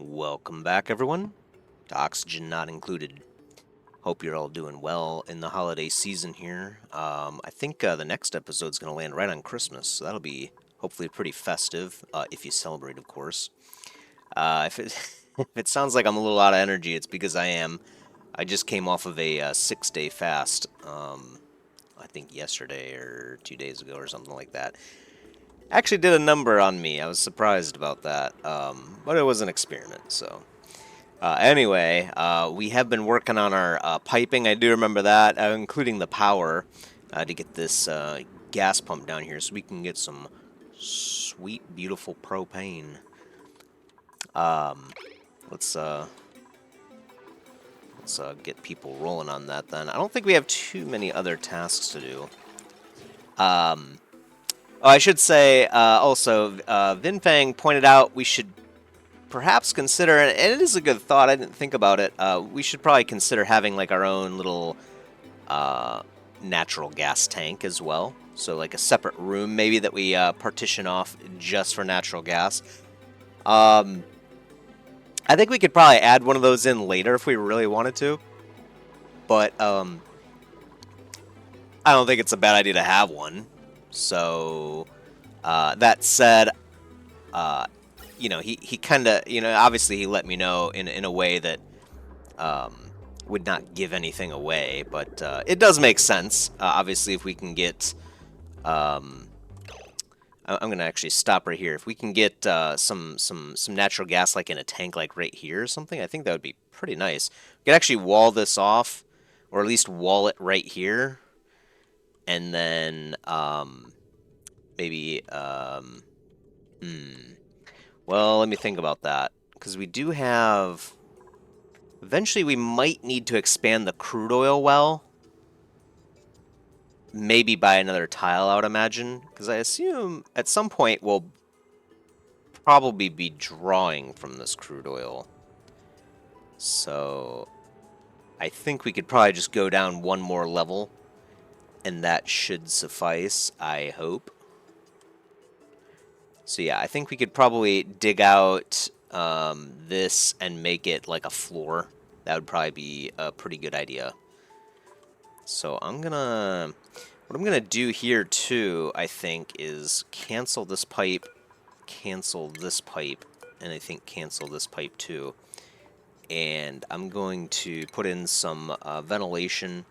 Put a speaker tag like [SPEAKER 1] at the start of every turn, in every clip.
[SPEAKER 1] Welcome back, everyone, to Oxygen Not Included. Hope you're all doing well in the holiday season here. I think the next episode's going to land right on Christmas, so that'll be hopefully pretty festive, if you celebrate, of course. If it, if it sounds like I'm a little out of energy, it's because I am. I just came off of a 6-day fast, I think yesterday or 2 days ago or something like that. Actually did a number on me. I was surprised about that, but it was an experiment, so... Anyway, we have been working on our piping. I do remember that, including the power to get this gas pump down here so we can get some sweet, beautiful propane. Let's get people rolling on that then. I don't think we have too many other tasks to do. I should say also, Vinfang pointed out we should perhaps consider, and it is a good thought, I didn't think about it, we should probably consider having like our own little natural gas tank as well. So like a separate room maybe that we partition off just for natural gas. I think we could probably add one of those in later if we really wanted to. But I don't think it's a bad idea to have one. So that said, you know, he kind of, you know, obviously he let me know in a way that would not give anything away, but it does make sense. Obviously, if we can get, I'm going to actually stop right here. If we can get some natural gas, like in a tank, like right here or something, I think that would be pretty nice. We could actually wall this off, or at least wall it right here, and then maybe, well, let me think about that, because we do have... Eventually, we might need to expand the crude oil well. Maybe buy another tile, I would imagine, because I assume at some point we'll probably be drawing from this crude oil. So I think we could probably just go down one more level, and that should suffice, I hope. So yeah, I think we could probably dig out this and make it like a floor. That would probably be a pretty good idea. So what I'm gonna do here too, I think, is cancel this pipe, and I think cancel this pipe too. And I'm going to put in some ventilation.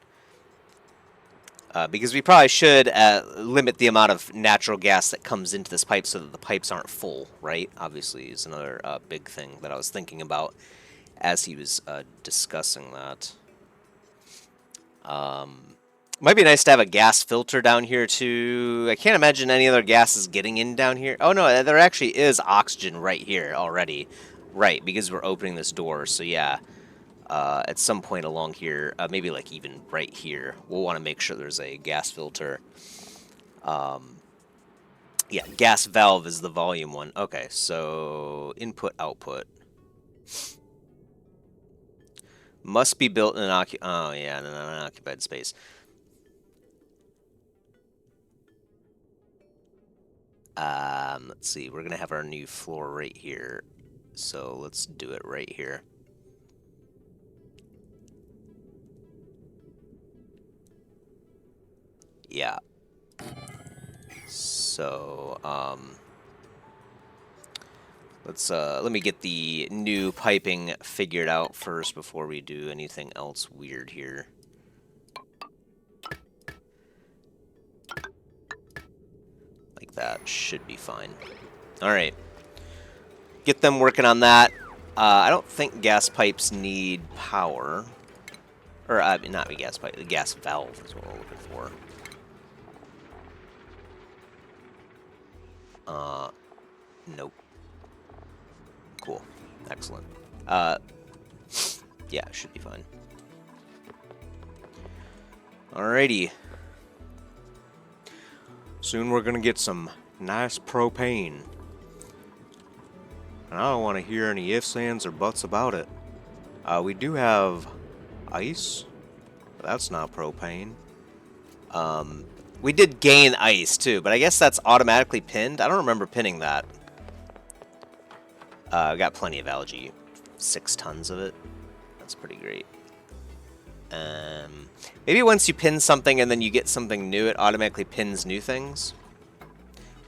[SPEAKER 1] Because we probably should limit the amount of natural gas that comes into this pipe so that the pipes aren't full, right? Obviously, is another big thing that I was thinking about as he was discussing that. Might be nice to have a gas filter down here, too. I can't imagine any other gases getting in down here. Oh, no, there actually is oxygen right here already. Right, because we're opening this door, so yeah. At some point along here, maybe like even right here, we'll want to make sure there's a gas filter. Yeah, gas valve is the volume one. Okay, so input, output. Must be built in an oh yeah, in an unoccupied space. Let's see, we're gonna have our new floor right here. So let's do it right here. Yeah. So, let me get the new piping figured out first before we do anything else weird here. Like that should be fine. Alright. Get them working on that. I don't think gas pipes need power. Or, not a gas pipe, the gas valve is what we're looking for. Nope. Cool. Excellent. Yeah, should be fine. Alrighty. Soon we're gonna get some nice propane. And I don't want to hear any ifs, ands, or buts about it. We do have ice. But that's not propane. We did gain ice, too, but I guess that's automatically pinned. I don't remember pinning that. Got plenty of algae. 6 tons of it. That's pretty great. Maybe once you pin something and then you get something new, it automatically pins new things.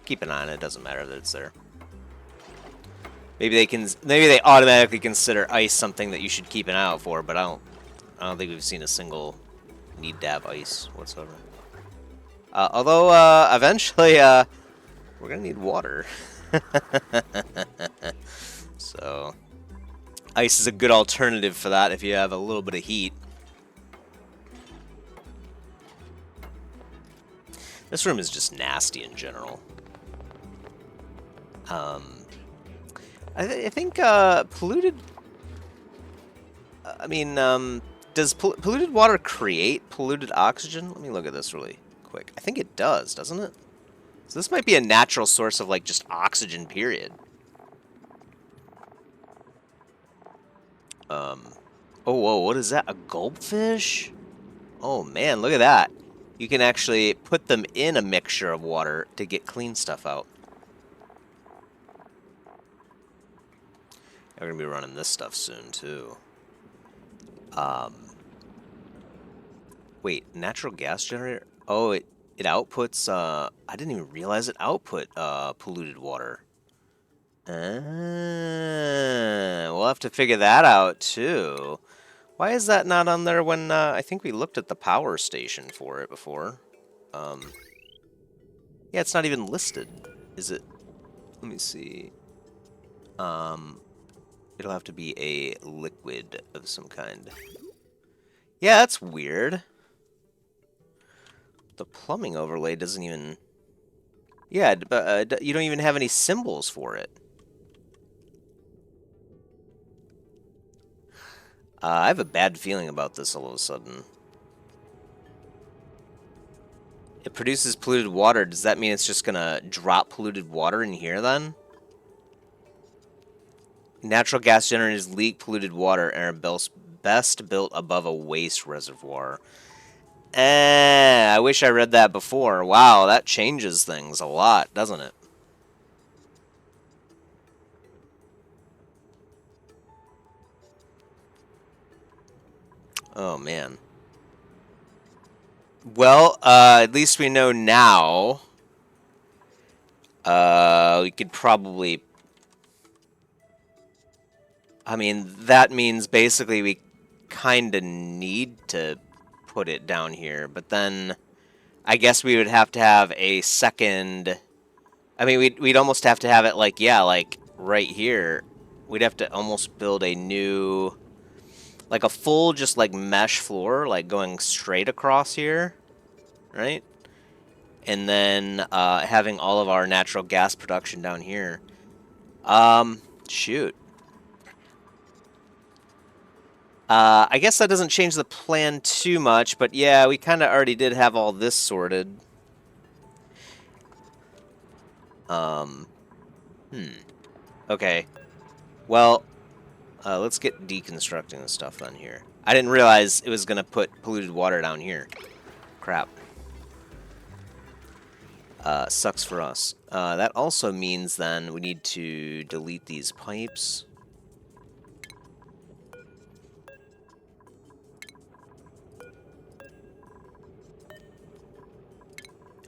[SPEAKER 1] Keep an eye on it. It doesn't matter that it's there. Maybe they automatically consider ice something that you should keep an eye out for, but I don't think we've seen a single need to have ice whatsoever. Although eventually we're gonna need water. So ice is a good alternative for that if you have a little bit of heat. This room is just nasty in general. I think polluted. I mean, does polluted water create polluted oxygen? Let me look at this really quick. I think it does, doesn't it? So this might be a natural source of like just oxygen, period. Oh, whoa, what is that? A gulpfish? Oh man, look at that. You can actually put them in a mixture of water to get clean stuff out. We're gonna be running this stuff soon too. Wait, natural gas generator? Oh, it outputs. I didn't even realize it output polluted water. We'll have to figure that out too. Why is that not on there when I think we looked at the power station for it before? Yeah, it's not even listed. Is it? Let me see. It'll have to be a liquid of some kind. Yeah, that's weird. The plumbing overlay doesn't even... Yeah, but you don't even have any symbols for it. I have a bad feeling about this all of a sudden. It produces polluted water. Does that mean it's just gonna drop polluted water in here then? Natural gas generators leak polluted water and are best built above a waste reservoir. I wish I read that before. Wow, that changes things a lot, doesn't it? Oh, man. Well, at least we know now. We could probably... I mean, that means basically we kind of need to put it down here, but then I guess we would have to have a second... I mean, we'd almost have to have it like, yeah, like right here. We'd have to almost build a new... Like a full just like mesh floor, like going straight across here, right? And then having all of our natural gas production down here. Shoot. I guess that doesn't change the plan too much, but yeah, we kind of already did have all this sorted. Okay. Well, let's get deconstructing the stuff then here. I didn't realize it was going to put polluted water down here. Crap. Sucks for us. That also means then we need to delete these pipes.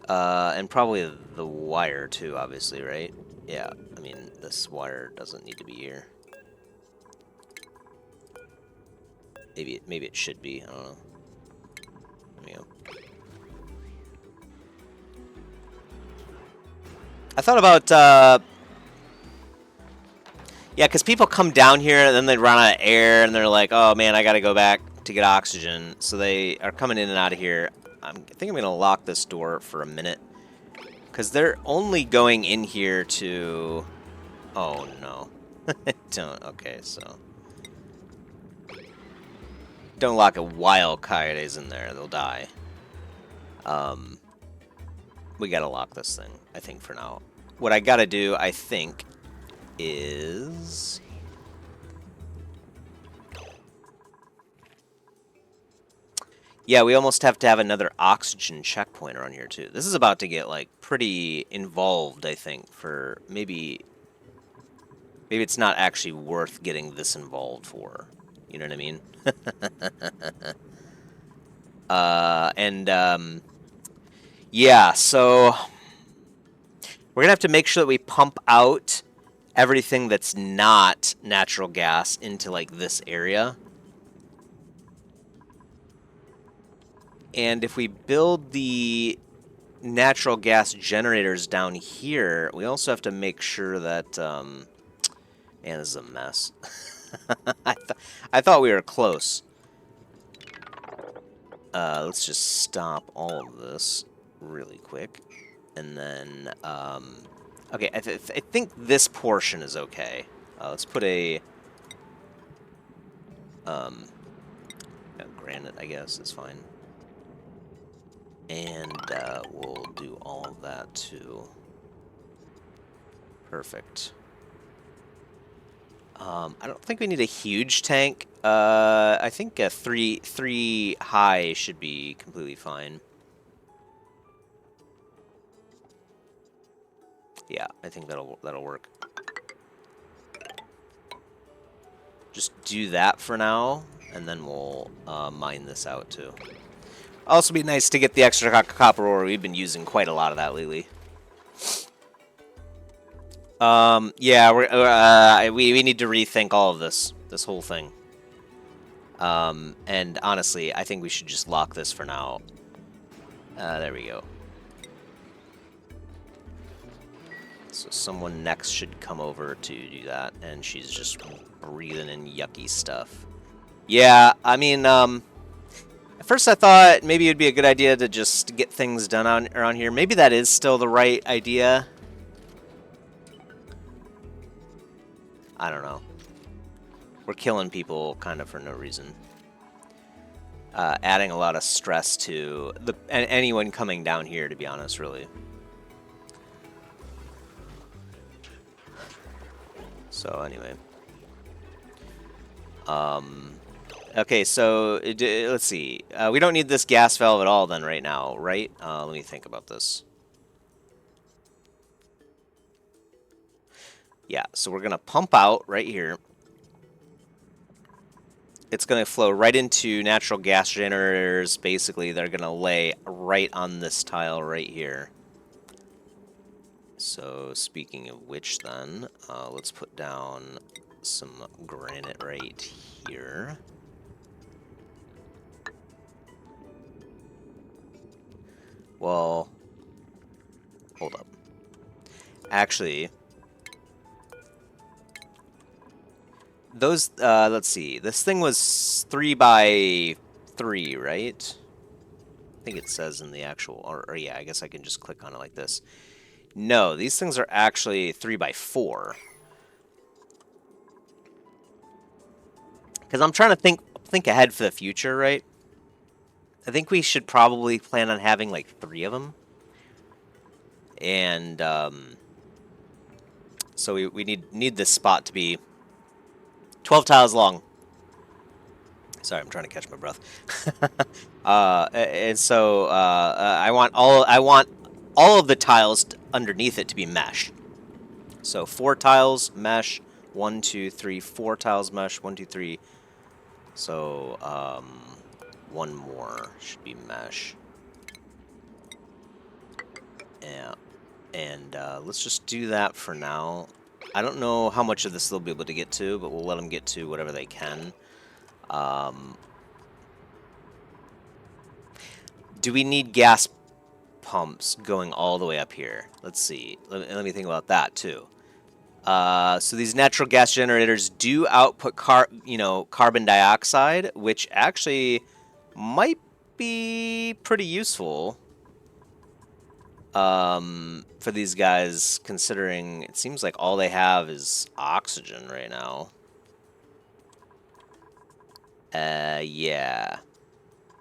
[SPEAKER 1] And probably the wire too, obviously, right? Yeah, I mean, this wire doesn't need to be here. Maybe it should be, I don't know. There we go. I thought about, yeah, because people come down here and then they run out of air and they're like, oh man, I gotta go back to get oxygen. So they are coming in and out of here. I think I'm gonna lock this door for a minute. Because they're only going in here to... Oh no. Don't, okay, so... Don't lock a wild coyotes in there, they'll die. We gotta lock this thing, I think, for now. What I gotta do, I think, is... Yeah, we almost have to have another oxygen checkpoint around here, too. This is about to get, like, pretty involved, I think, for maybe Maybe it's not actually worth getting this involved for. You know what I mean? Yeah, so we're gonna have to make sure that we pump out everything that's not natural gas into like this area. And if we build the natural gas generators down here, we also have to make sure that, man, this is a mess. I thought we were close. Let's just stop all of this really quick. And then, okay, I think this portion is okay. Let's put a, granite, I guess, is fine. And we'll do all of that too. Perfect. I don't think we need a huge tank. I think a three high should be completely fine. Yeah, I think that'll work. Just do that for now, and then we'll mine this out too. Also, be nice to get the extra copper ore. We've been using quite a lot of that lately. Yeah, we need to rethink all of this whole thing. And honestly, I think we should just lock this for now. There we go. So someone next should come over to do that, and she's just breathing in yucky stuff. Yeah, I mean, at first I thought maybe it'd be a good idea to just get things done around here. Maybe that is still the right idea. I don't know. We're killing people kind of for no reason. Adding a lot of stress to anyone coming down here, to be honest, really. So anyway. Okay, so let's see. We don't need this gas valve at all then right now, right? Let me think about this. Yeah, so we're going to pump out right here. It's going to flow right into natural gas generators. Basically, they're going to lay right on this tile right here. So speaking of which then, let's put down some granite right here. Well, hold up. Actually, those, let's see. This thing was 3 by 3, right? I think it says in the actual, or yeah, I guess I can just click on it like this. No, these things are actually 3 by 4. Because I'm trying to think ahead for the future, right? I think we should probably plan on having like 3 of them. And so we need this spot to be 12 tiles long. Sorry, I'm trying to catch my breath. And so I want all of the tiles underneath it to be mesh. So 4 tiles mesh, 1, 2, 3, 4 tiles mesh, 1, 2, 3. So 1 more should be mesh. Yeah, and let's just do that for now. I don't know how much of this they'll be able to get to, but we'll let them get to whatever they can. Do we need gas pumps going all the way up here? Let's see. Let me think about that too. So these natural gas generators do output carbon dioxide, which actually might be pretty useful for these guys, considering it seems like all they have is oxygen right now. Yeah.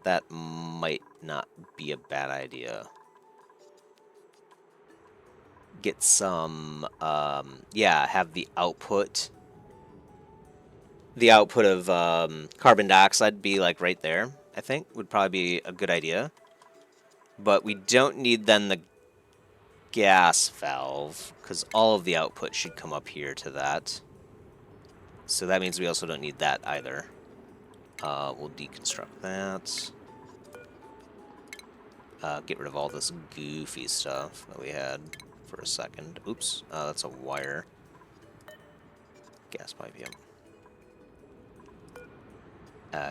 [SPEAKER 1] That might not be a bad idea. Get some, yeah, have the output of carbon dioxide be like right there, I think would probably be a good idea. But we don't need then the gas valve, because all of the output should come up here to that. So that means we also don't need that either. We'll deconstruct that. Get rid of all this goofy stuff that we had for a second. Oops, that's a wire. Gas pipe, yep.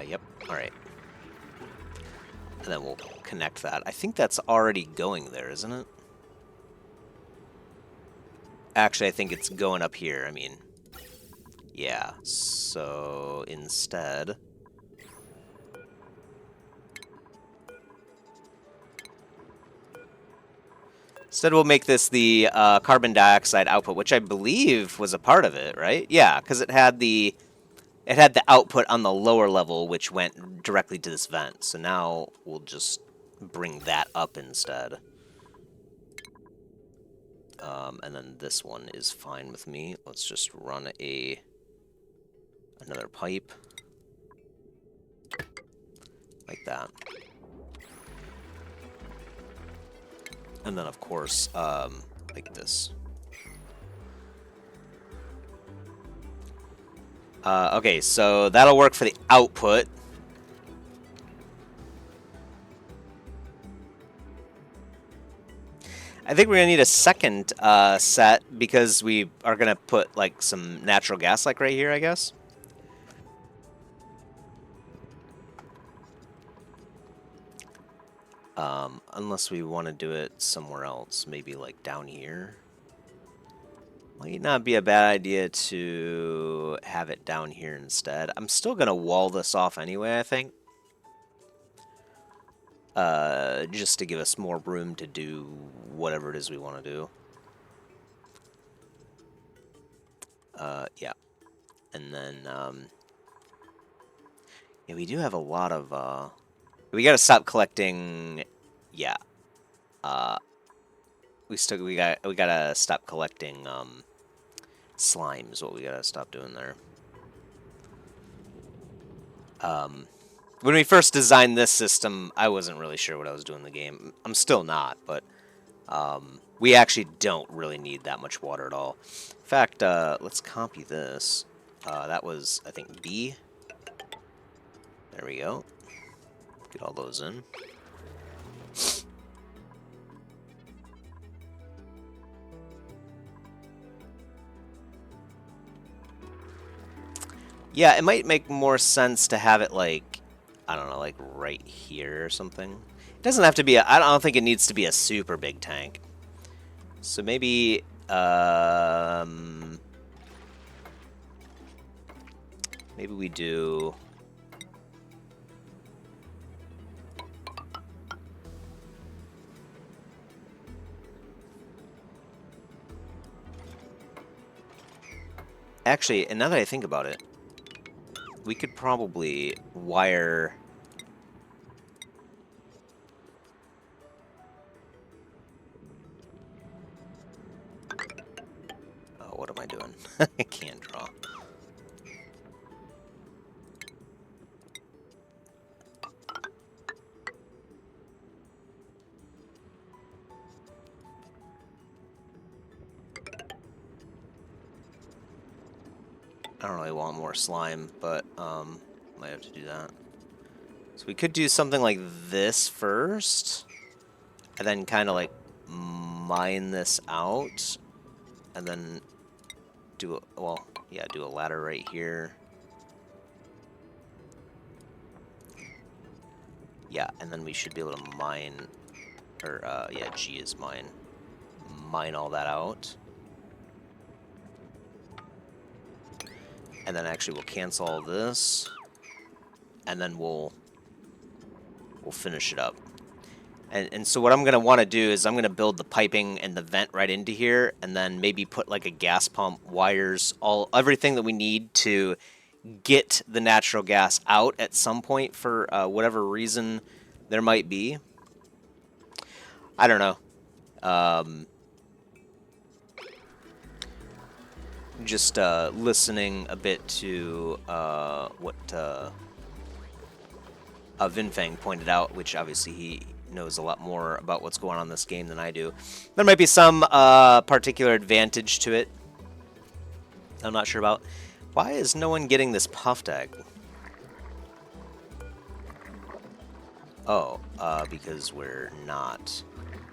[SPEAKER 1] Yep, alright. And then we'll connect that. I think that's already going there, isn't it? Actually, I think it's going up here. I mean, yeah. So instead, we'll make this the carbon dioxide output, which I believe was a part of it, right? Yeah, because it had the output on the lower level, which went directly to this vent. So now we'll just bring that up instead. And then this one is fine with me. Let's just run another pipe like that. And then, of course, like this. Okay, so that'll work for the output. I think we're going to need a second set because we are going to put like some natural gas like right here, I guess. Unless we want to do it somewhere else, maybe like down here. Might not be a bad idea to have it down here instead. I'm still going to wall this off anyway, I think. Just to give us more room to do whatever it is we want to do. Yeah. And then, yeah, we do have a lot of, we gotta stop collecting, yeah. We gotta stop collecting, slime is what we gotta stop doing there. When we first designed this system, I wasn't really sure what I was doing in the game. I'm still not, but we actually don't really need that much water at all. In fact, let's copy this. That was, I think, B. There we go. Get all those in. Yeah, it might make more sense to have it like, I don't know, like right here or something. It doesn't have to be I don't think it needs to be a super big tank. So maybe, maybe we do... Actually, and now that I think about it, we could probably wire... Oh, what am I doing? I can't draw. I don't really want more slime, but might have to do that. So we could do something like this first, and then kind of like mine this out, and then do a, well, yeah, do a ladder right here. Yeah, and then we should be able to mine, or yeah, G is mine. Mine all that out. And then actually we'll cancel all this, and then we'll finish it up. And so what I'm going to want to do is I'm going to build the piping and the vent right into here, and then maybe put like a gas pump, wires, everything that we need to get the natural gas out at some point for whatever reason there might be. I don't know. Just listening a bit to what Vinfang pointed out, which obviously he knows a lot more about what's going on in this game than I do. There might be some particular advantage to it I'm not sure about. Why is no one getting this puffed egg? Oh, because we're not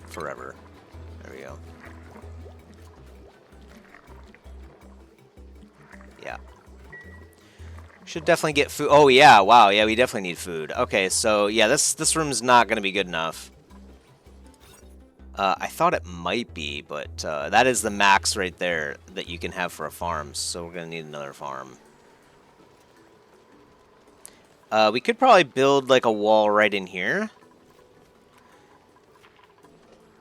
[SPEAKER 1] forever. There we go. Yeah. Should definitely get food. Oh, yeah, wow, yeah, we definitely need food. Okay, so, yeah, this room's not going to be good enough. I thought it might be, but that is the max right there that you can have for a farm, so we're going to need another farm. We could probably build, like, a wall right in here.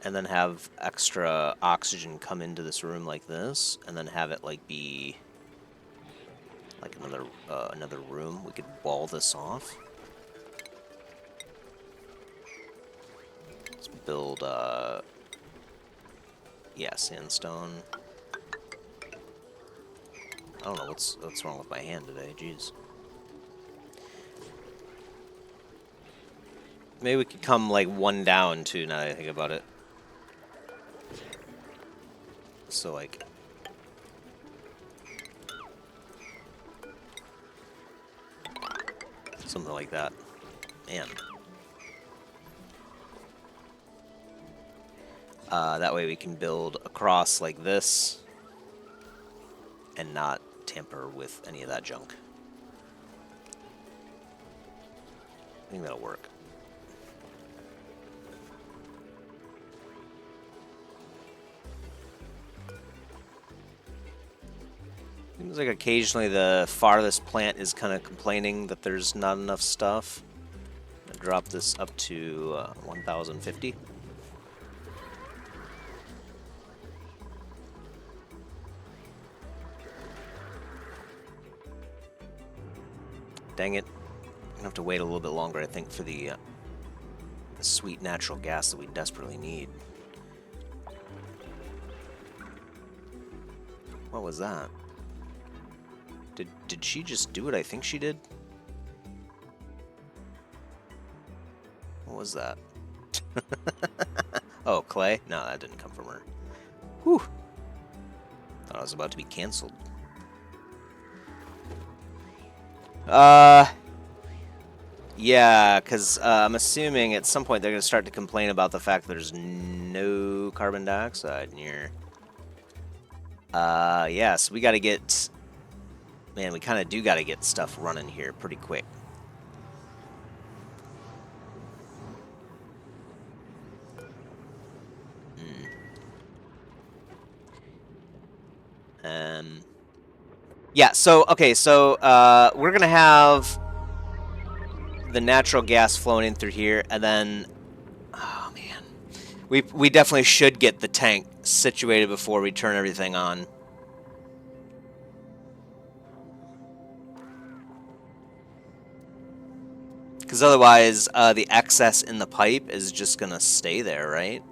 [SPEAKER 1] And then have extra oxygen come into this room like this, and then have it, like, be like another room. We could wall this off. Let's build, yeah, sandstone. I don't know what's wrong with my hand today. Jeez. Maybe we could come like one down too. Now that I think about it. So like. Something like that. Man. That way we can build across like this and not tamper with any of that junk. I think that'll work. Seems like occasionally the farthest plant is kind of complaining that there's not enough stuff. I'm gonna drop this up to 1050. Dang it. I'm gonna have to wait a little bit longer, I think, for the sweet natural gas that we desperately need. What was that? Did she just do what I think she did? What was that? Oh, clay? No, that didn't come from her. Whew. Thought I was about to be canceled. Yeah, because I'm assuming at some point they're going to start to complain about the fact that there's no carbon dioxide in here. Yeah, so we got to get... Man, we kind of do got to get stuff running here pretty quick. Yeah, so, okay, so we're going to have the natural gas flowing in through here, and then... Oh, man. We definitely should get the tank situated before we turn everything on. Because otherwise, the excess in the pipe is just going to stay there, right?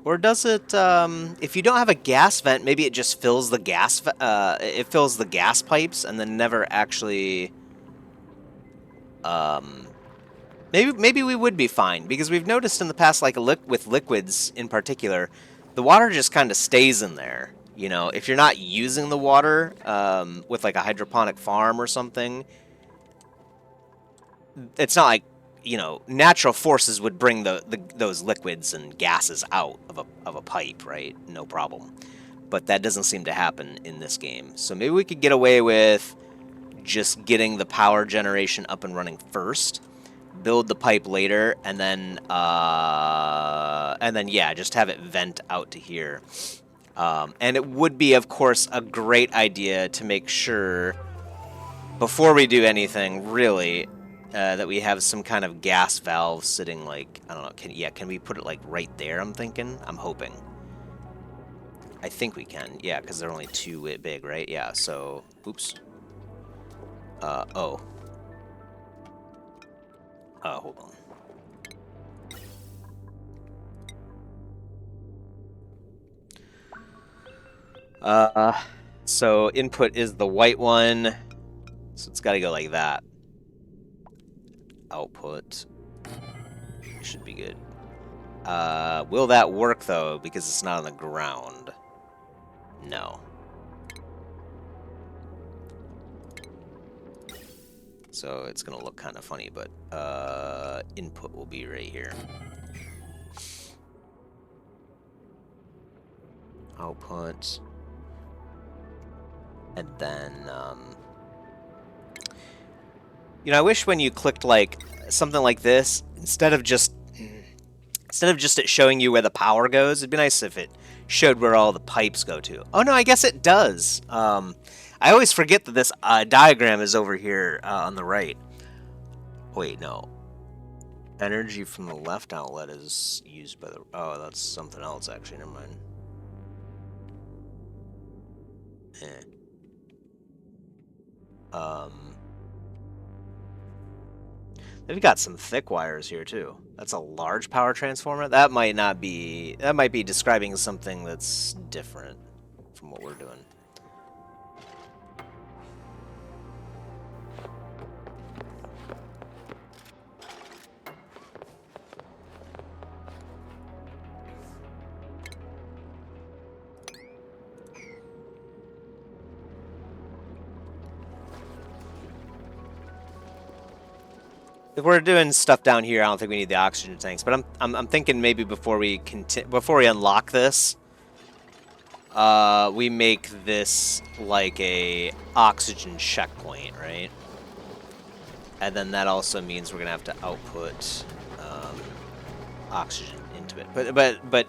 [SPEAKER 1] Or does it, if you don't have a gas vent, maybe it just fills the gas, it fills the gas pipes and then never actually, maybe we would be fine, because we've noticed in the past, like, with liquids in particular, the water just kind of stays in there. You know, if you're not using the water, with, like, a hydroponic farm or something, it's not like, you know, natural forces would bring those liquids and gases out of a pipe, right? No problem. But that doesn't seem to happen in this game. So maybe we could get away with just getting the power generation up and running first, build the pipe later, and then yeah, just have it vent out to here. And it would be, of course, a great idea to make sure before we do anything, really, that we have some kind of gas valve sitting, like, I don't know, can we put it, like, right there, I'm thinking? I'm hoping. I think we can, yeah, because they're only too big, right? Yeah, so, oops. Oh. Hold on. So input is the white one, so it's got to go like that. Output should be good. Will that work, though, because it's not on the ground? No. So it's going to look kind of funny, but input will be right here. Output. And then, you know, I wish when you clicked like something like this, instead of just it showing you where the power goes, it'd be nice if it showed where all the pipes go to. Oh no, I guess it does. I always forget that this diagram is over here on the right. Wait, no. Energy from the left outlet is used by the... Oh, that's something else, actually. Never mind. They've got some thick wires here, too. That's a large power transformer? That might not be... That might be describing something that's different from what we're doing. If we're doing stuff down here, I don't think we need the oxygen tanks. But I'm thinking maybe before we unlock this, we make this like a oxygen checkpoint, right? And then that also means we're gonna have to output oxygen into it. But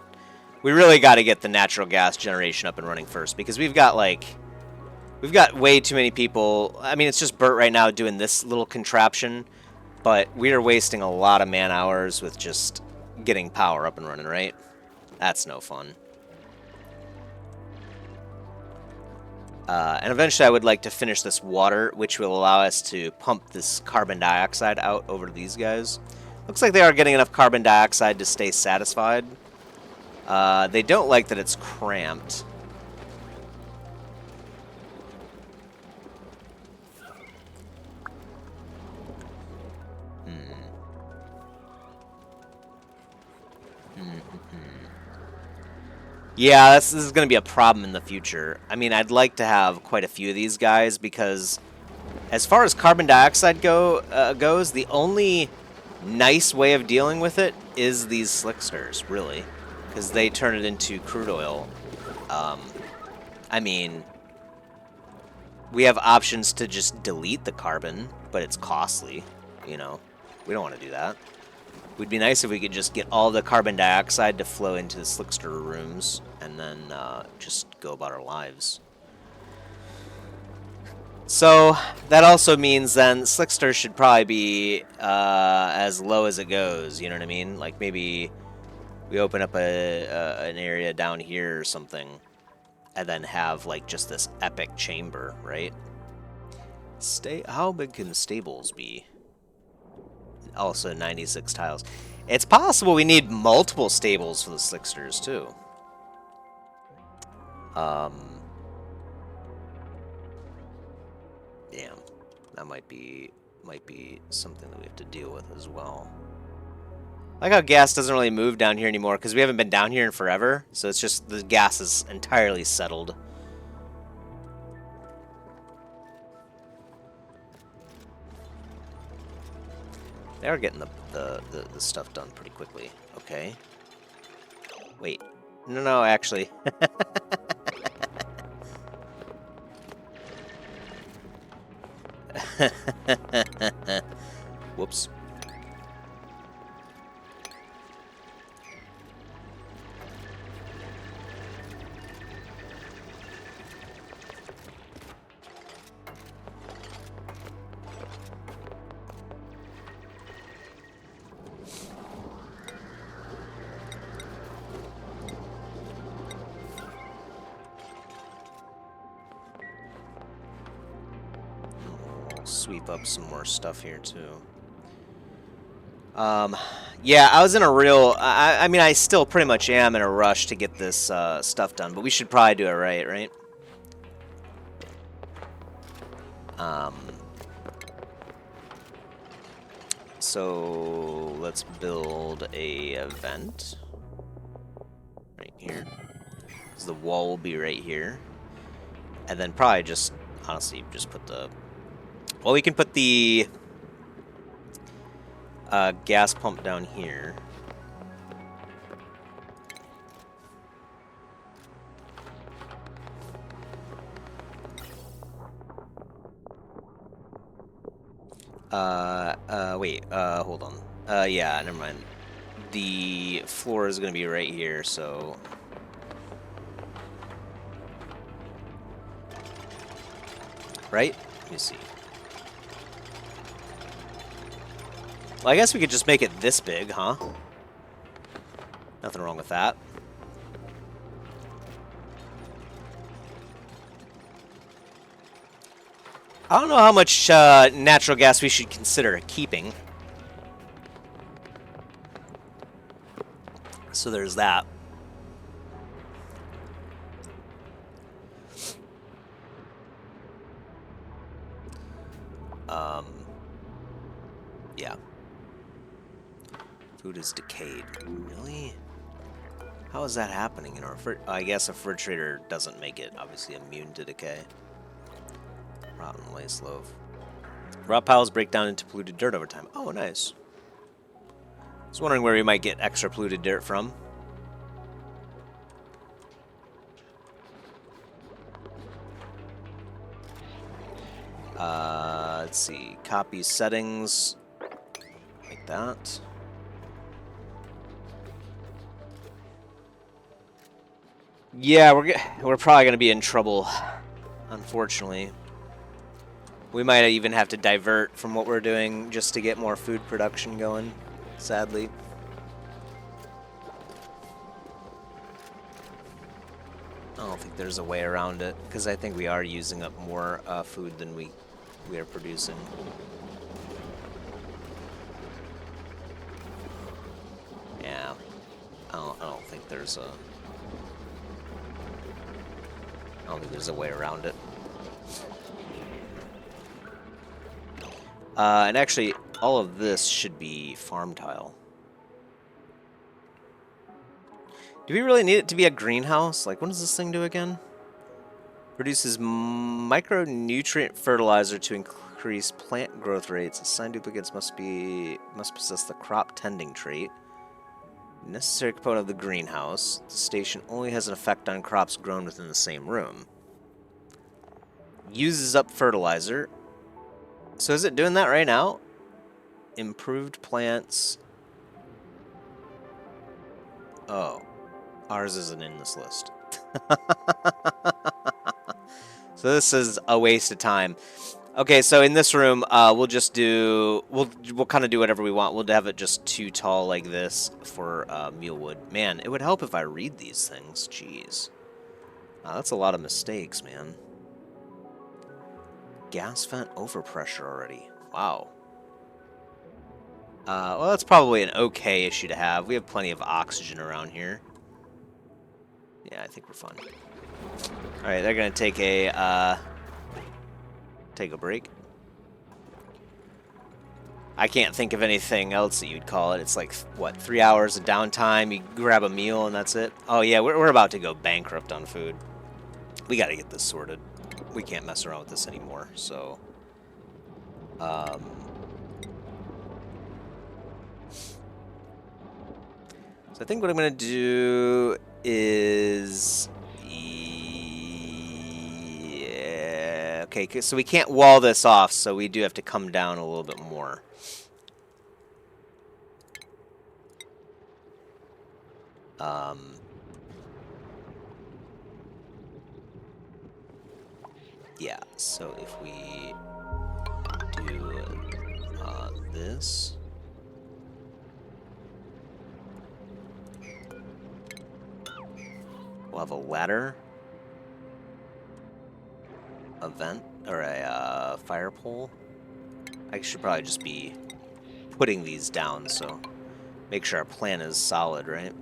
[SPEAKER 1] we really got to get the natural gas generation up and running first, because we've got way too many people. I mean, it's just Bert right now doing this little contraption. But we are wasting a lot of man hours with just getting power up and running, right? That's no fun. And eventually I would like to finish this water, which will allow us to pump this carbon dioxide out over to these guys. Looks like they are getting enough carbon dioxide to stay satisfied. They don't like that it's cramped. Yeah, this is going to be a problem in the future. I mean, I'd like to have quite a few of these guys, because as far as carbon dioxide goes, the only nice way of dealing with it is these slicksters, really, because they turn it into crude oil. I mean, we have options to just delete the carbon, but it's costly, you know. We don't want to do that. It would be nice if we could just get all the carbon dioxide to flow into the slickster rooms and then just go about our lives. So that also means then slickster should probably be as low as it goes, you know what I mean? Like maybe we open up an area down here or something and then have like just this epic chamber, right? How big can stables be? Also 96 tiles. It's possible we need multiple stables for the slicksters too. Damn, that might be something that we have to deal with as well. I like how gas doesn't really move down here anymore because we haven't been down here in forever, so it's just the gas is entirely settled. They are getting the stuff done pretty quickly. Okay. Wait. No, actually. Whoops. Sweep up some more stuff here too. Yeah, I was in a real... I mean, I still pretty much am in a rush to get this stuff done, but we should probably do it right? So let's build a vent right here. So the wall will be right here, and then probably just honestly just put the Well, we can put the gas pump down here. Wait, hold on. Yeah, never mind. The floor is gonna be right here, so... Right? Let me see. Well, I guess we could just make it this big, huh? Nothing wrong with that. I don't know how much natural gas we should consider keeping. So there's that. Yeah. Food is decayed. Really? How is that happening in our I guess a refrigerator doesn't make it obviously immune to decay. Rotten lace loaf. Raw piles break down into polluted dirt over time. Oh, nice. I was wondering where we might get extra polluted dirt from. Let's see. Copy settings. Like that. Yeah, we're probably gonna be in trouble, unfortunately. We might even have to divert from what we're doing just to get more food production going, sadly. I don't think there's a way around it, because I think we are using up more food than we are producing. Yeah, I don't think there's a... I don't think there's a way around it. And actually, all of this should be farm tile. Do we really need it to be a greenhouse? Like, what does this thing do again? Produces micronutrient fertilizer to increase plant growth rates. Assigned duplicates must possess the crop tending trait. Necessary component of the greenhouse. The station only has an effect on crops grown within the same room. Uses up fertilizer. So is it doing that right now? Improved plants. Oh. Ours isn't in this list. So this is a waste of time. Okay, so in this room, we'll just do... We'll kind of do whatever we want. We'll have it just too tall like this for mealwood. Man, it would help if I read these things. Jeez. That's a lot of mistakes, man. Gas vent overpressure already. Wow. Well, that's probably an okay issue to have. We have plenty of oxygen around here. Yeah, I think we're fine. Alright, they're gonna take a break. I can't think of anything else that you'd call it. It's like, what, 3 hours of downtime, you grab a meal and that's it? Oh yeah, we're about to go bankrupt on food. We gotta get this sorted. We can't mess around with this anymore, so... So I think what I'm gonna do is... Yeah... Okay, so we can't wall this off, so we do have to come down a little bit more. Yeah, so if we do this... We'll have a ladder, a vent, or a fire pole. I should probably just be putting these down, so make sure our plan is solid, right?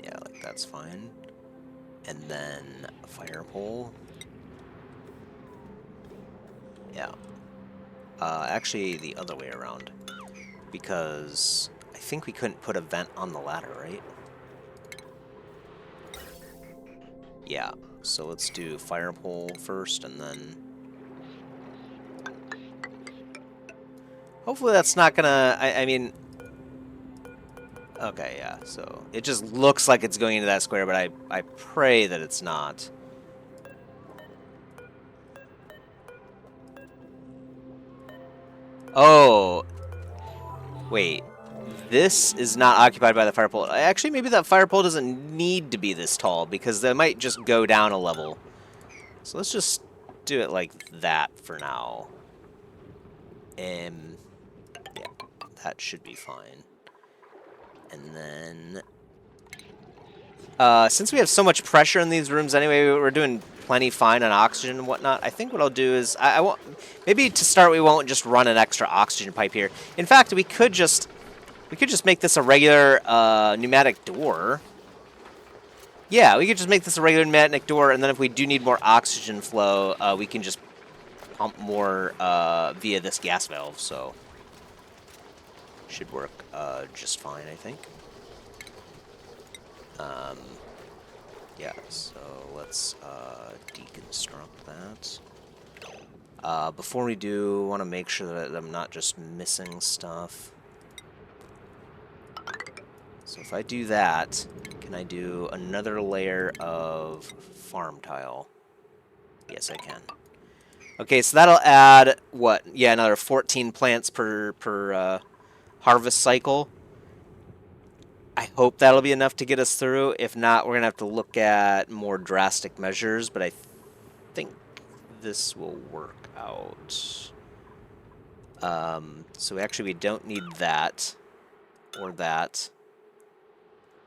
[SPEAKER 1] Yeah, like that's fine. And then a fire pole. Yeah. Actually, the other way around. Because I think we couldn't put a vent on the ladder, right? Yeah, so let's do fire pole first, and then... Hopefully that's not gonna... I mean... Okay, yeah, so it just looks like it's going into that square, but I pray that it's not. Oh, wait. This is not occupied by the fire pole. Actually, maybe that fire pole doesn't need to be this tall, because they might just go down a level. So let's just do it like that for now. Yeah, that should be fine. And then... since we have so much pressure in these rooms anyway, we're doing plenty fine on oxygen and whatnot. I think what I'll do is... I won't... Maybe to start, we won't just run an extra oxygen pipe here. In fact, we could just make this a regular pneumatic door. Yeah, we could just make this a regular pneumatic door, and then if we do need more oxygen flow, we can just pump more via this gas valve, so... Should work just fine, I think. Yeah, so let's deconstruct that. Before we do, I want to make sure that I'm not just missing stuff. So if I do that, can I do another layer of farm tile? Yes, I can. Okay, so that'll add, what? Yeah, another 14 plants per harvest cycle. I hope that'll be enough to get us through. If not, we're going to have to look at more drastic measures, but I think this will work out. So actually we don't need that, or that,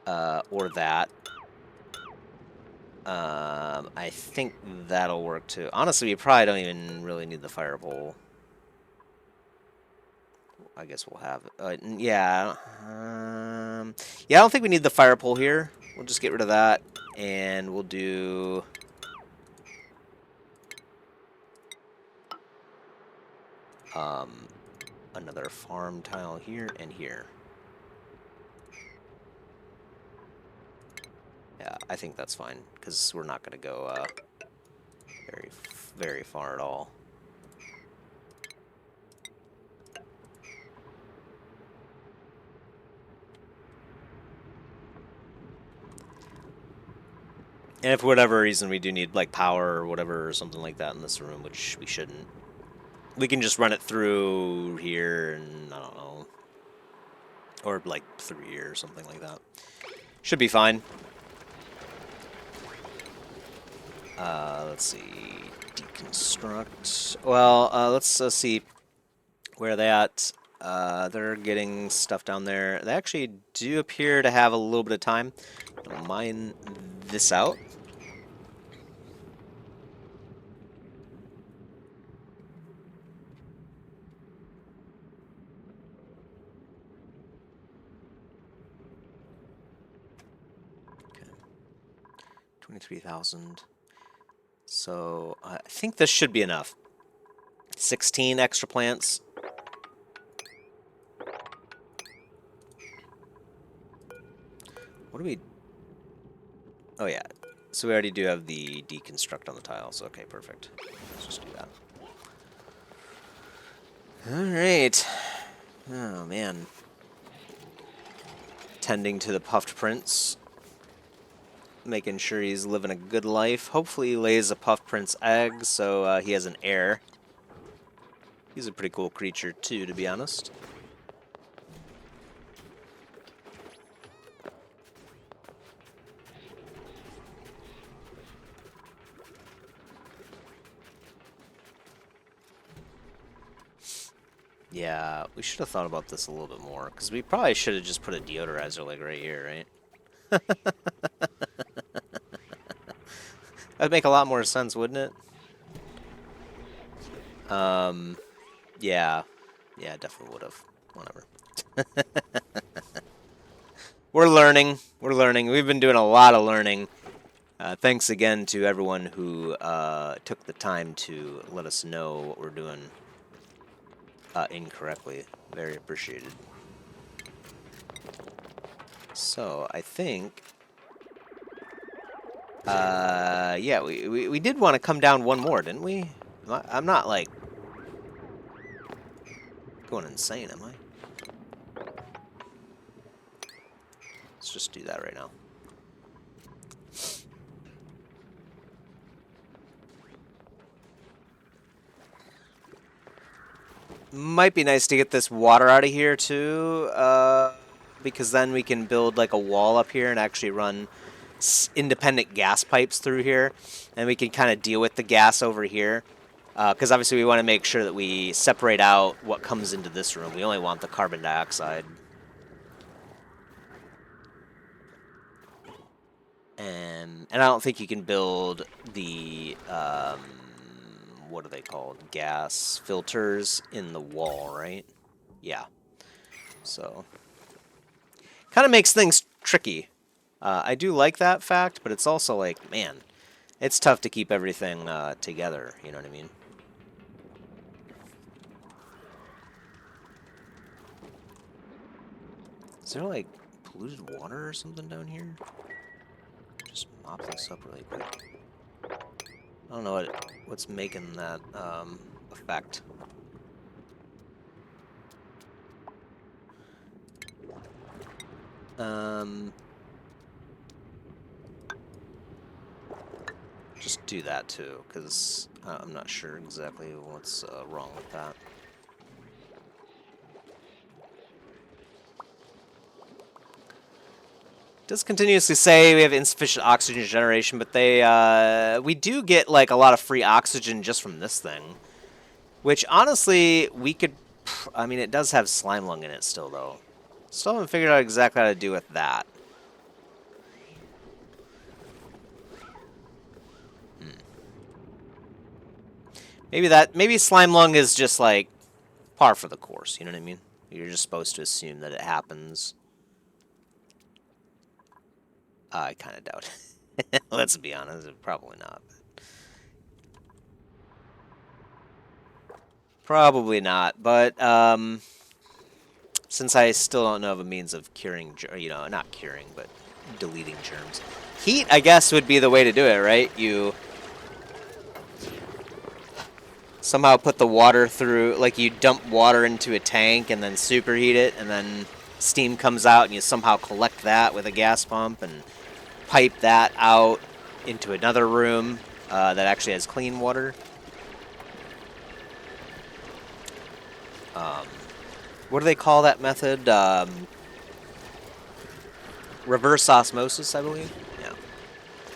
[SPEAKER 1] or that. I think that'll work too. Honestly, we probably don't even really need the fire pole. I guess we'll have it. Yeah. Yeah, I don't think we need the fire pole here. We'll just get rid of that, and we'll do... another farm tile here and here. Yeah, I think that's fine, because we're not going to go very far at all. And if for whatever reason we do need like power or whatever or something like that in this room, which we shouldn't, we can just run it through here and I don't know, or like through here or something like that. Should be fine. Let's see, deconstruct. Well, let's see where they at. They're getting stuff down there. They actually do appear to have a little bit of time. I'll mine this out. Okay. 23,000. So I think this should be enough. 16 extra plants. What do we... Oh, yeah. So we already do have the deconstruct on the tiles. Okay, perfect. Let's just do that. Alright. Oh, man. Tending to the puffed prince. Making sure he's living a good life. Hopefully he lays a puffed prince egg, so he has an heir. He's a pretty cool creature, too, to be honest. Yeah, we should have thought about this a little bit more, because we probably should have just put a deodorizer like right here, right? That'd make a lot more sense, wouldn't it? Yeah. Yeah, definitely would have. Whatever. We're learning. We're learning. We've been doing a lot of learning. Thanks again to everyone who took the time to let us know what we're doing incorrectly. Very appreciated. So I think, yeah, we did want to come down one more, didn't we? I'm not like going insane, am I? Let's just do that right now. Might be nice to get this water out of here too, because then we can build like a wall up here and actually run independent gas pipes through here, and we can kind of deal with the gas over here. Because obviously we want to make sure that we separate out what comes into this room. We only want the carbon dioxide. And I don't think you can build the, what are they called? Gas filters in the wall, right? Yeah. So, kind of makes things tricky. I do like that fact, but it's also like, man, it's tough to keep everything together, you know what I mean? Is there like polluted water or something down here? Just mop this up really quick. I don't know what's making that effect. Just do that too, because I'm not sure exactly what's wrong with that. Does continuously say we have insufficient oxygen generation, but we do get like a lot of free oxygen just from this thing, which honestly we could. I mean, it does have slime lung in it still, though. Still haven't figured out exactly how to do with that. Maybe slime lung is just like par for the course. You know what I mean? You're just supposed to assume that it happens. I kind of doubt it. Let's be honest, probably not. Probably not, but since I still don't know of a means of curing, not curing, but deleting germs. Heat, I guess, would be the way to do it, right? You somehow put the water through, like you dump water into a tank and then superheat it, and then steam comes out, and you somehow collect that with a gas pump and pipe that out into another room that actually has clean water. What do they call that method? Reverse osmosis, I believe. Yeah,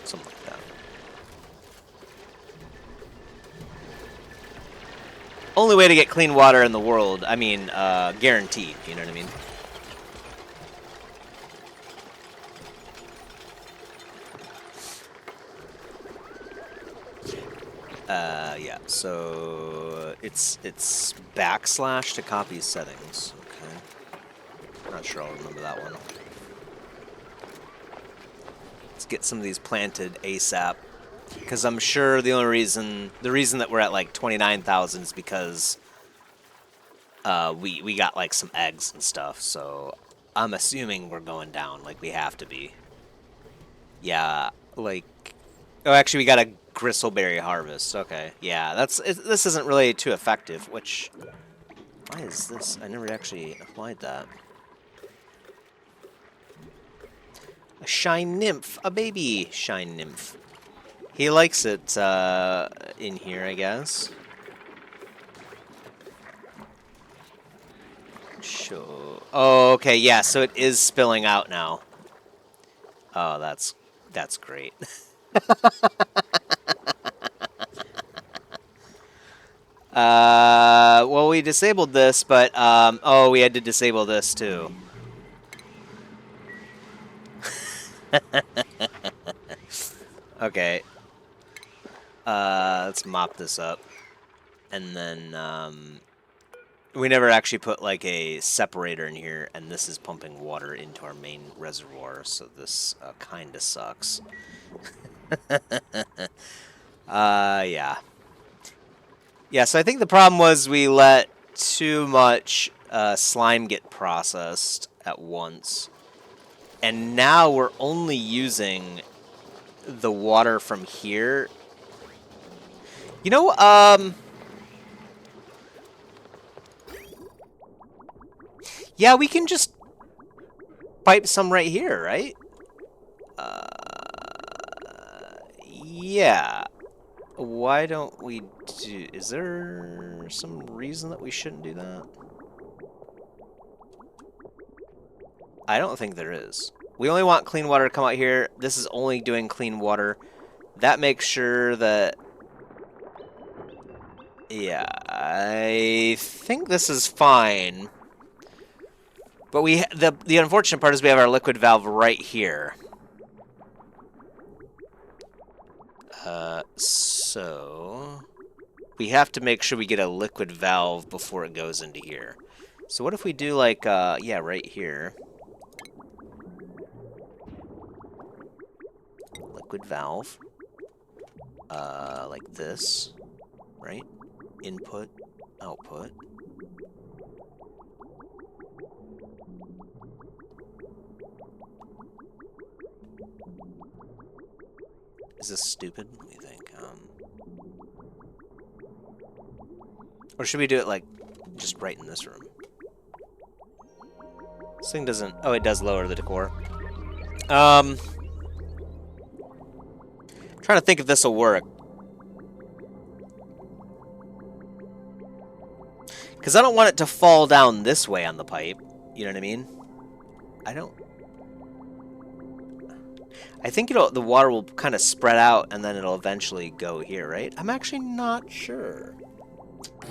[SPEAKER 1] something like that. Only way to get clean water in the world. I mean, guaranteed. You know what I mean? Yeah. So it's backslash to copy settings. Okay. Not sure I'll remember that one. Let's get some of these planted ASAP, because I'm sure the reason that we're at like 29,000 is because we got like some eggs and stuff. So I'm assuming we're going down, like we have to be. Yeah, like, oh, actually we got a gristleberry harvest. Okay, yeah, this isn't really too effective. Which, why is this? I never actually applied that. A shine nymph, a baby shine nymph. He likes it in here, I guess. Sure. Oh, okay, yeah, so it is spilling out now. Oh, that's great. Well, we disabled this, but, oh, we had to disable this, too. Okay. Let's mop this up. And then, we never actually put, like, a separator in here, and this is pumping water into our main reservoir, so this, kinda sucks. Yeah. Yeah, so I think the problem was we let too much slime get processed at once. And now we're only using the water from here. You know, yeah, we can just pipe some right here, right? Yeah. Why don't we do... Is there some reason that we shouldn't do that? I don't think there is. We only want clean water to come out here. This is only doing clean water. That makes sure that... Yeah, I think this is fine. But the unfortunate part is we have our liquid valve right here. So we have to make sure we get a liquid valve before it goes into here. So what if we do like, yeah, right here. Liquid valve. Like this, right? Input, output. Is this stupid? What do you think? Or should we do it like just right in this room? This thing doesn't... Oh, it does lower the decor. Trying to think if this will work. Because I don't want it to fall down this way on the pipe. You know what I mean? I don't... I think the water will kind of spread out and then it'll eventually go here, right? I'm actually not sure.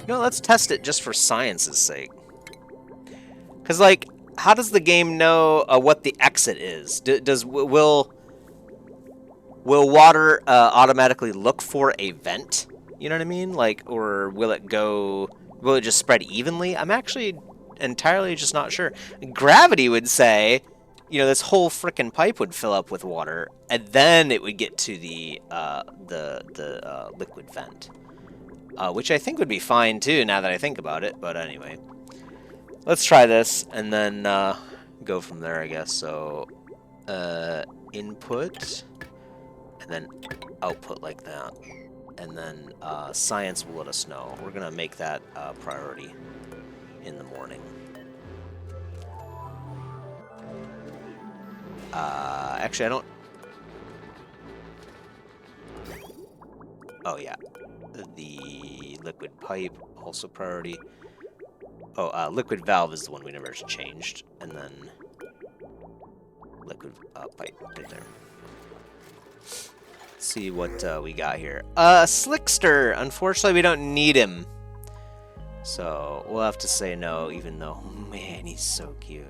[SPEAKER 1] You know, let's test it just for science's sake. Because, like, how does the game know what the exit is? Will water automatically look for a vent? You know what I mean? Like, or will it just spread evenly? I'm actually entirely just not sure. Gravity would say, you know, this whole frickin' pipe would fill up with water, and then it would get to the liquid vent. Which I think would be fine, too, now that I think about it. But anyway. Let's try this, and then go from there, I guess. So, input, and then output like that. And then science will let us know. We're going to make that priority in the morning. Actually, I don't... Oh, yeah. The liquid pipe, also priority. Oh, liquid valve is the one we never changed. And then liquid pipe right there. Let's see what we got here. Slickster! Unfortunately, we don't need him. So, we'll have to say no, even though, man, he's so cute.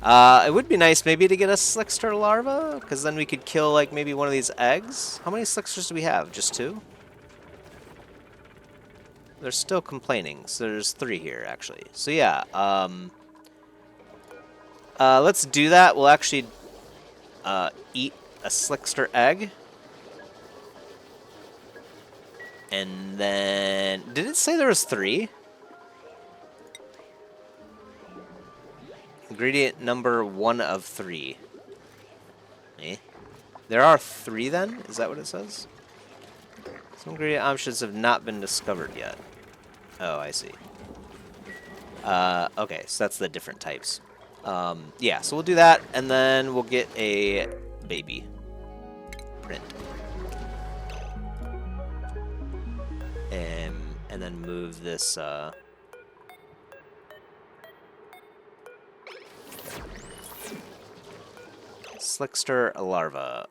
[SPEAKER 1] It would be nice maybe to get a slickster larva, because then we could kill, like, maybe one of these eggs. How many slicksters do we have? Just 2? They're still complaining, so there's 3 here, actually. So, yeah, let's do that. We'll actually eat a slickster egg. And then... Did it say there was 3? Ingredient number 1 of 3. Eh? There are 3 then? Is that what it says? Some ingredient options have not been discovered yet. Oh, I see. Okay, so that's the different types. Yeah, so we'll do that, and then we'll get a baby print. And then move this, slickster larva.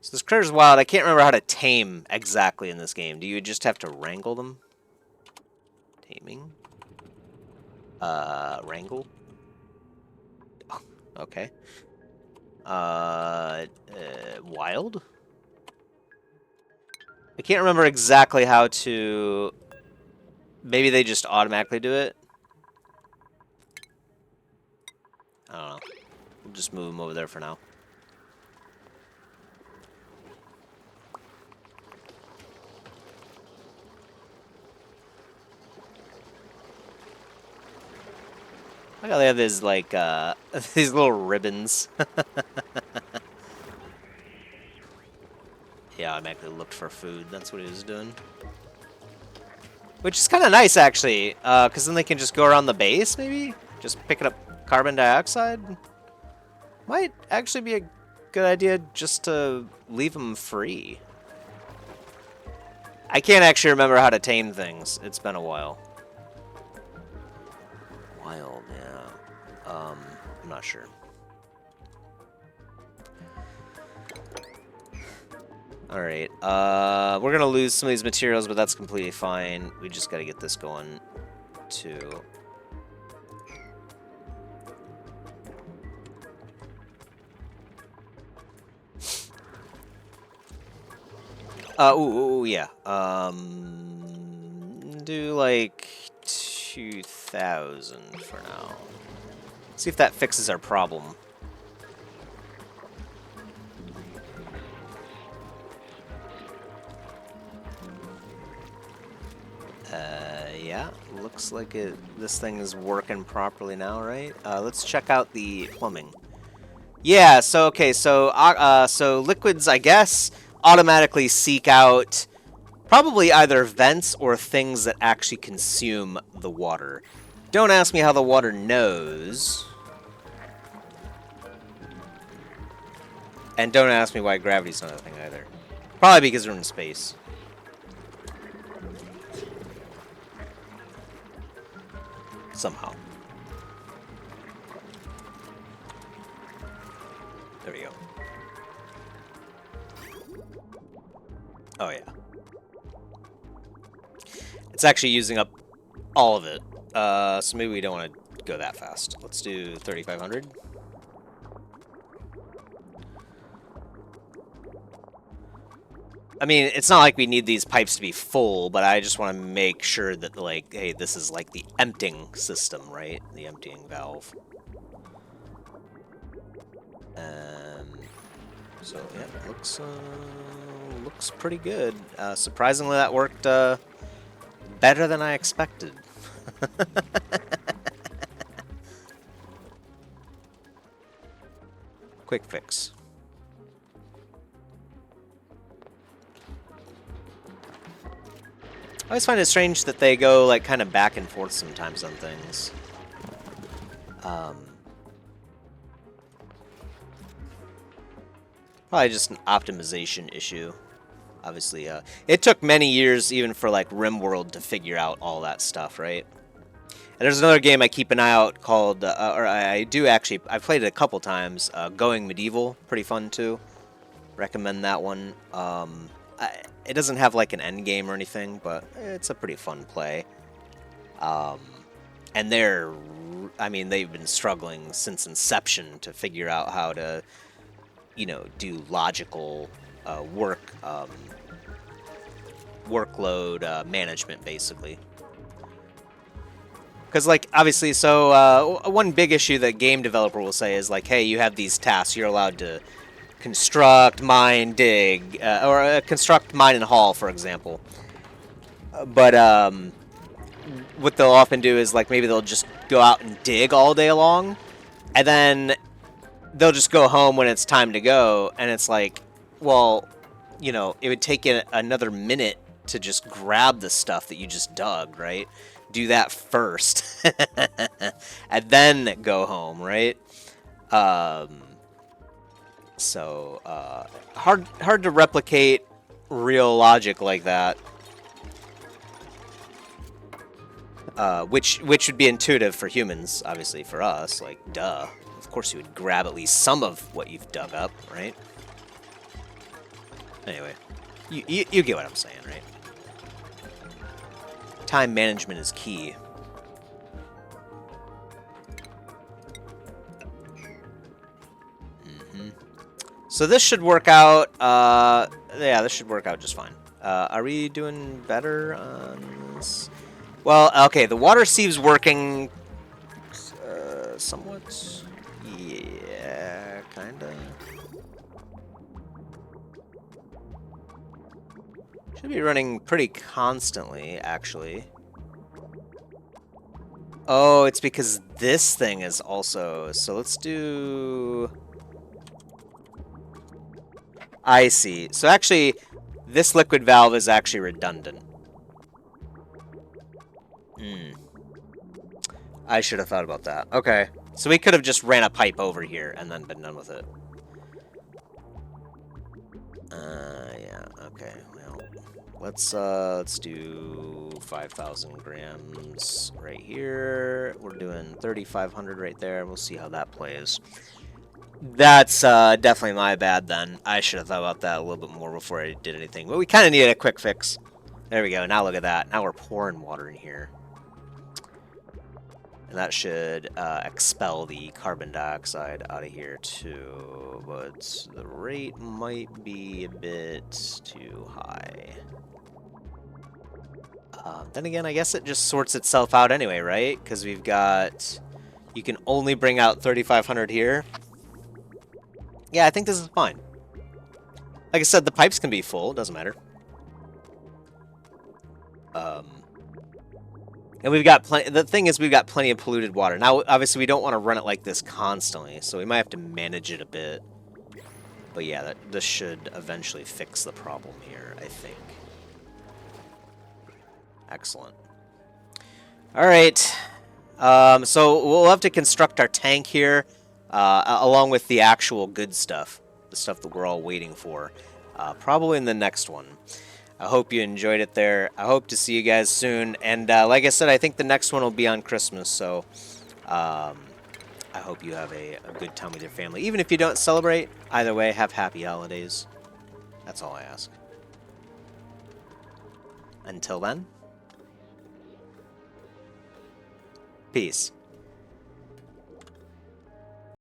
[SPEAKER 1] So this critter's wild. I can't remember how to tame exactly in this game. Do you just have to wrangle them? Taming? Wrangle? Oh, okay. Wild? I can't remember exactly how to... Maybe they just automatically do it? I don't know. We'll just move them over there for now. Look how they have these, like, these little ribbons. Yeah, I automatically looked for food. That's what he was doing. Which is kind of nice, actually, because then they can just go around the base, maybe? Just picking up carbon dioxide? Might actually be a good idea just to leave them free. I can't actually remember how to tame things. It's been a while. Wild, yeah. I'm not sure. Alright, we're gonna lose some of these materials, but that's completely fine. We just gotta get this going, too. Ooh, yeah. Do like 2,000 for now. See if that fixes our problem. Yeah, looks like this thing is working properly now, right? Let's check out the plumbing. Yeah, so okay, so liquids, I guess, automatically seek out probably either vents or things that actually consume the water. Don't ask me how the water knows. And don't ask me why gravity's not a thing either. Probably because we're in space. Somehow. There we go. Oh, yeah. It's actually using up all of it. So maybe we don't want to go that fast. Let's do 3,500. I mean, it's not like we need these pipes to be full, but I just want to make sure that, like, hey, this is like the emptying system, right? The emptying valve. So yeah, looks pretty good. Surprisingly, that worked better than I expected. Quick fix. I always find it strange that they go like kind of back and forth sometimes on things. Probably just an optimization issue. Obviously, it took many years even for like RimWorld to figure out all that stuff, right? And there's another game I keep an eye out called, or I do actually, I've played it a couple times, Going Medieval, pretty fun too. Recommend that one. It doesn't have like an end game or anything, but it's a pretty fun play. And I mean, they've been struggling since inception to figure out how to, you know, do logical workload management, basically. Because, like, obviously, so one big issue that game developer will say is, like, hey, you have these tasks. You're allowed to construct, mine, dig, or construct, mine, and haul, for example. But what they'll often do is, like, maybe they'll just go out and dig all day long, and then they'll just go home when it's time to go, and it's like, well, you know, it would take you another minute to just grab the stuff that you just dug, right? Do that first, and then go home, right? So hard to replicate real logic like that. Which would be intuitive for humans, obviously. For us, like, duh. Of course, you would grab at least some of what you've dug up, right? Anyway, you get what I'm saying, right? Time management is key. So this should work out. Yeah, this should work out just fine. Are we doing better on this? Well, okay, the water sieve's working somewhat. Yeah, kinda. Should be running pretty constantly, actually. Oh, it's because this thing is also... So let's do... I see. So actually, this liquid valve is actually redundant. Hmm. I should have thought about that. Okay. So we could have just ran a pipe over here and then been done with it. Yeah, okay. Well, let's do 5,000 grams right here. We're doing 3,500 right there. We'll see how that plays. That's definitely my bad then. I should have thought about that a little bit more before I did anything. But we kind of needed a quick fix. There we go. Now look at that. Now we're pouring water in here. And that should expel the carbon dioxide out of here too. But the rate might be a bit too high. Then again, I guess it just sorts itself out anyway, right? Because we've got... You can only bring out 3,500 here. Yeah, I think this is fine. Like I said, the pipes can be full. Doesn't matter. And we've got plenty. The thing is, we've got plenty of polluted water. Now, obviously, we don't want to run it like this constantly, so we might have to manage it a bit. But yeah, this should eventually fix the problem here, I think. Excellent. All right. So we'll have to construct our tank here, along with the actual good stuff, the stuff that we're all waiting for, probably in the next one. I hope you enjoyed it there. I hope to see you guys soon. And like I said, I think the next one will be on Christmas. So I hope you have a good time with your family. Even if you don't celebrate, either way, have happy holidays. That's all I ask. Until then, peace.